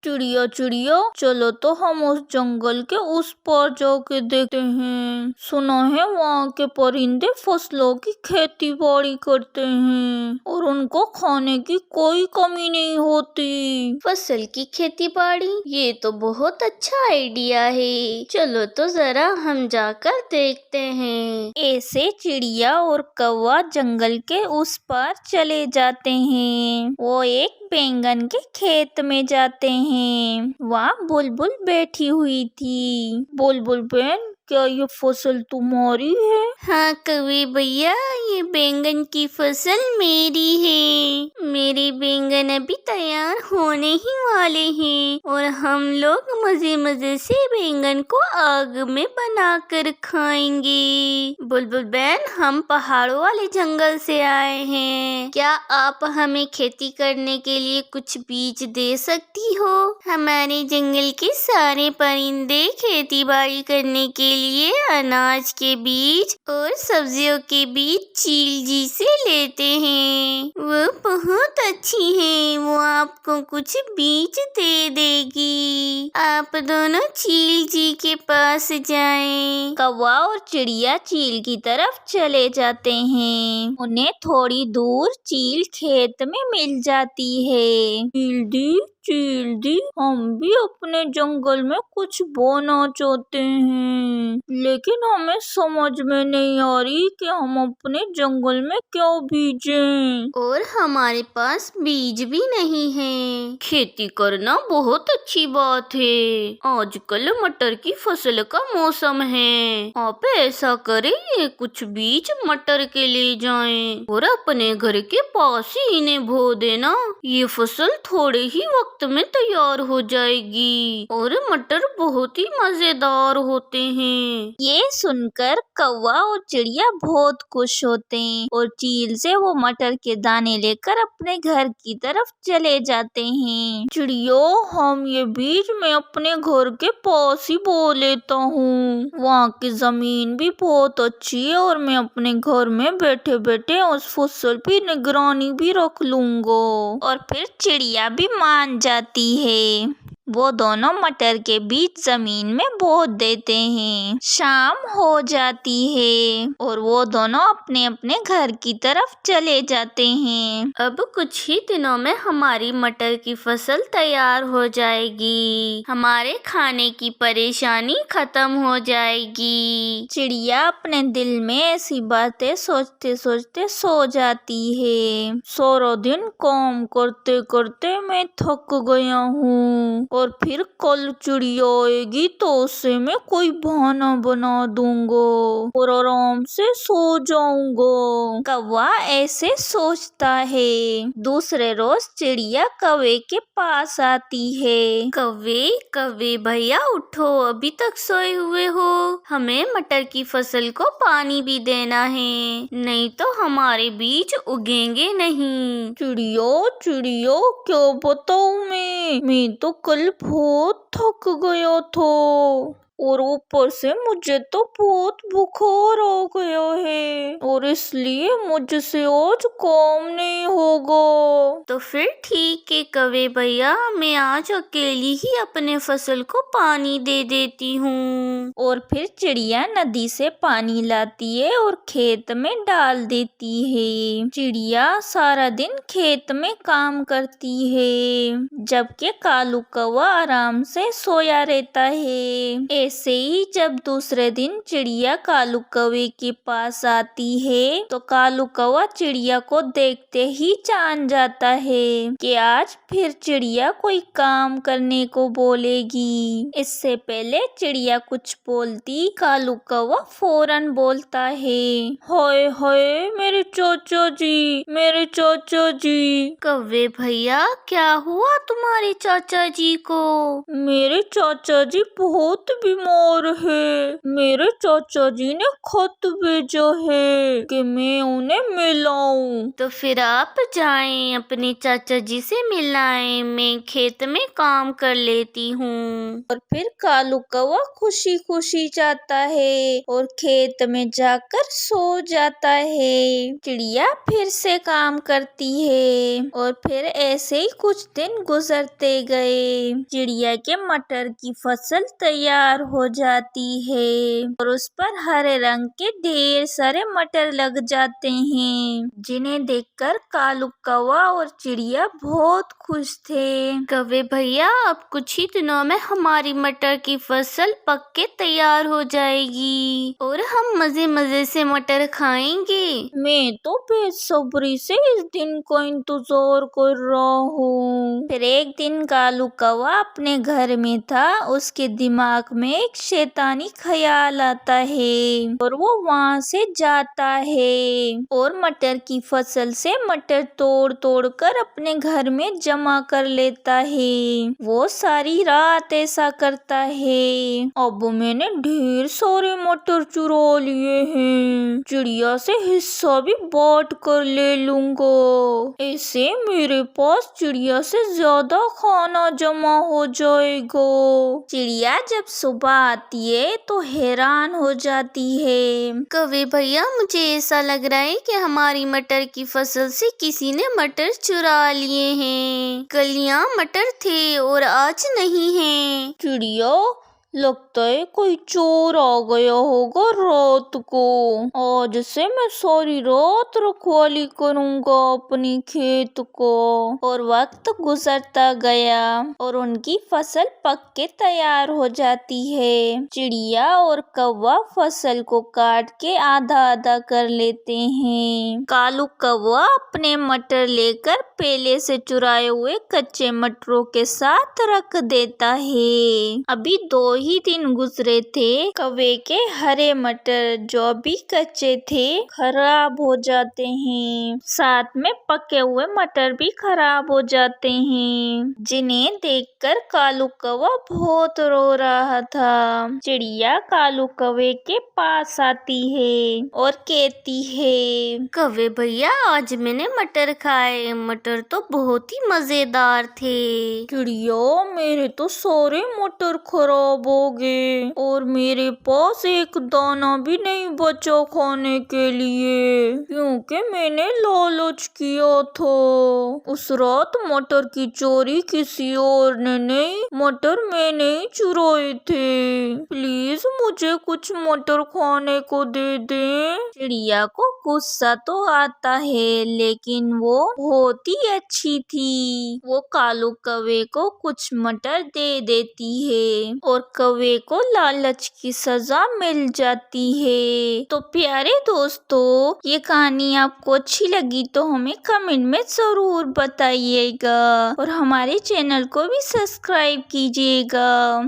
चिड़िया चिड़िया, चलो तो हम उस जंगल के उस पार जाके देखते हैं। सुना है वहाँ के परिंदे फसलों की खेती बाड़ी करते हैं और उनको खाने की कोई कमी नहीं होती। फसल की खेती बाड़ी, ये तो बहुत अच्छा आइडिया है। चलो तो जरा हम जाकर देखते हैं। ऐसे चिड़िया और कौवा जंगल के उस पार चले जाते हैं। वो एक बैंगन के खेत में जाते हैं। वहाँ बुलबुल बैठी हुई थी। बुलबुल बहन, क्या ये फसल तुम्हारी है? हाँ कौवे भैया, ये बैंगन की फसल मेरी है। मेरे बैंगन अभी तैयार होने ही वाले हैं और हम लोग मजे मजे से बैंगन को आग में बनाकर खाएंगे। बुलबुल बहन, हम पहाड़ों वाले जंगल से आए हैं। क्या आप हमें खेती करने के लिए कुछ बीज दे सकती हो? हमारे जंगल के सारे परिंदे खेती बाड़ी करने के लिए अनाज के बीज और सब्जियों के बीज चील जी से लेते हैं। वो बहुत अच्छी है, वो आपको कुछ बीज दे देगी। आप दोनों चील जी के पास जाएं। कौवा और चिड़िया चील की तरफ चले जाते हैं। उन्हें थोड़ी दूर चील खेत में मिल जाती है। चील दी, हम भी अपने जंगल में कुछ बोना चाहते हैं, लेकिन हमें समझ में नहीं आ रही कि हम अपने जंगल में क्या बीजें। और हमारे पास बीज भी नहीं है। खेती करना बहुत अच्छी बात है। आजकल मटर की फसल का मौसम है। आप ऐसा करें, कुछ बीज मटर के ले जाएं और अपने घर के पास ही इन्हें बो देना। ये फसल थोड़े ही वक्त में तैयार हो जाएगी और मटर बहुत ही मजेदार होते हैं। ये सुनकर कौवा और चिड़िया बहुत खुश होते हैं और चील से वो मटर के दाने लेकर अपने घर की तरफ चले जाते हैं। चिड़िया, हम ये बीज मैं अपने घर के पास ही बो लेता हूँ। वहाँ की जमीन भी बहुत अच्छी है और मैं अपने घर में बैठे बैठे उस फसल की निगरानी भी रख लूंगा। और फिर चिड़िया भी मान जाती है। वो दोनों मटर के बीज जमीन में बो देते हैं। शाम हो जाती है और वो दोनों अपने अपने घर की तरफ चले जाते हैं। अब कुछ ही दिनों में हमारी मटर की फसल तैयार हो जाएगी। हमारे खाने की परेशानी खत्म हो जाएगी। चिड़िया अपने दिल में ऐसी बातें सोचते सोचते सो जाती है। सारा दिन काम करते करते मैं थक गया हूँ और फिर कल चिड़िया आएगी तो उससे मैं कोई बहाना बना दूंगा और आराम से सो जाऊंगा। कौवा ऐसे सोचता है। दूसरे रोज चिड़िया कौवे के पास आती है। कौवे कौवे भैया, उठो, अभी तक सोए हुए हो। हमें मटर की फसल को पानी भी देना है, नहीं तो हमारे बीज उगेंगे नहीं। चिड़िया चिड़िया, क्या बताऊँ मैं तो कल बहुत थक गया था और ऊपर से मुझे तो बहुत बुखार आ गया है और इसलिए मुझसे आज काम नहीं होगा। तो फिर ठीक है कौवे भैया, मैं आज अकेली ही अपने फसल को पानी दे देती हूँ। और फिर चिड़िया नदी से पानी लाती है और खेत में डाल देती है। चिड़िया सारा दिन खेत में काम करती है, जबकि कालू कौवा आराम से सोया रहता है। ऐसे ही जब दूसरे दिन चिड़िया कालू कौवे के पास आती है तो कालू कौवा चिड़िया को देखते ही जान जाता है कि आज फिर चिड़िया कोई काम करने को बोलेगी। इससे पहले चिड़िया कुछ बोलती, कालू कौवा फौरन बोलता है, हाय हाय मेरे चाचा जी, मेरे चाचा जी। कौवे भैया, क्या हुआ तुम्हारे चाचा जी को? मेरे चाचा जी बहुत बीमार है। मेरे चाचा जी ने खत भेजा है कि मैं उन्हें मिलाऊं। तो फिर आप जाएं अपने चाचा जी से मिलाएं, मैं खेत में काम कर लेती हूँ। और फिर कालू कौवा खुशी खुशी जाता है और खेत में जाकर सो जाता है। चिड़िया फिर से काम करती है और फिर ऐसे ही कुछ दिन गुजरते गए। चिड़िया के मटर की फसल तैयार हो जाती है और उस पर हरे रंग के ढेर सारे मटर लग जाते हैं, जिन्हें देखकर कालू कौवा और चिड़िया बहुत खुश थे। कौवे भैया, अब कुछ ही दिनों में हमारी मटर की फसल पक के तैयार हो जाएगी और हम मजे मजे से मटर खाएंगे। मैं तो बेसब्री से इस दिन का इंतजार कर रहा हूँ। फिर एक दिन कालू कौवा अपने घर में था। उसके दिमाग में एक शैतानी ख्याल आता है और वो वहाँ से जाता है और मटर की फसल से मटर तोड़ तोड़ कर अपने घर में जमा कर लेता है। वो सारी रात ऐसा करता है। अब मैंने ढेर सारे मटर चुरा लिए हैं, चिड़िया से हिस्सा भी बांट कर ले लूंगा। ऐसे मेरे पास चिड़िया से ज्यादा खाना जमा हो जाएगा। चिड़िया जब सुबह आती है तो हैरान हो जाती है। कौवे भैया, मुझे ऐसा लग रहा है कि हमारी मटर की फसल से किसी ने मटर चुरा लिए हैं। कल यहाँ मटर थे और आज नहीं हैं। चिड़िया, लगता है कोई चोर आ गया होगा रात को। आज से मैं सारी रात रखवाली करूंगा अपनी खेत को। और वक्त गुजरता गया और उनकी फसल पक के तैयार हो जाती है। चिड़िया और कौवा फसल को काट के आधा आधा कर लेते हैं। कालू कौवा अपने मटर लेकर पहले से चुराए हुए कच्चे मटरों के साथ रख देता है। अभी 2 ही दिन गुजरे थे। कौवे के हरे मटर जो भी कच्चे थे खराब हो जाते हैं, साथ में पके हुए मटर भी खराब हो जाते हैं, जिन्हें देखकर कालू कौवा बहुत रो रहा था। चिड़िया कालू कौवे के पास आती है और कहती है, कौवे भैया, आज मैंने मटर खाए। मटर तो बहुत ही मजेदार थे। चिड़िया, मेरे तो सारे मटर खराब हो गए और मेरे पास एक दाना भी नहीं बचा खाने के लिए, क्योंकि मैंने लालच किया था। उस रात मटर की चोरी किसी और ने नहीं, मटर मैंने ही चुराए थे। प्लीज मुझे कुछ मटर खाने को दे दें। चिड़िया को गुस्सा तो आता है, लेकिन वो बहुत ही अच्छी थी। वो कालू कौवे को कुछ मटर दे देती है और कौवे को लालच की सजा मिल जाती है। तो प्यारे दोस्तों, ये कहानी आपको अच्छी लगी तो हमें कमेंट में जरूर बताइएगा और हमारे चैनल को भी सब्सक्राइब कीजिएगा।